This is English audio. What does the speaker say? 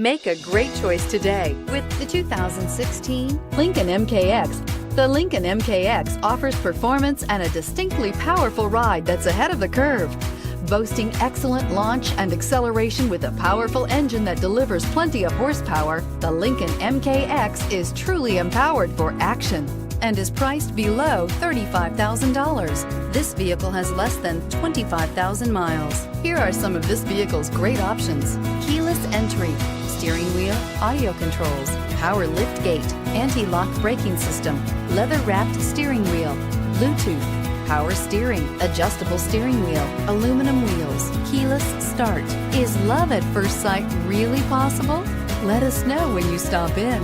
Make a great choice today with the 2016 Lincoln MKX. The Lincoln MKX offers performance and a distinctly powerful ride that's ahead of the curve. Boasting excellent launch and acceleration with a powerful engine that delivers plenty of horsepower, the Lincoln MKX is truly empowered for action and is priced below $35,000. This vehicle has less than 25,000 miles. Here are some of this vehicle's great options: keyless entry, steering wheel audio controls, power lift gate, anti-lock braking system, leather-wrapped steering wheel, Bluetooth, power steering, adjustable steering wheel, aluminum wheels, keyless start. Is love at first sight really possible? Let us know when you stop in.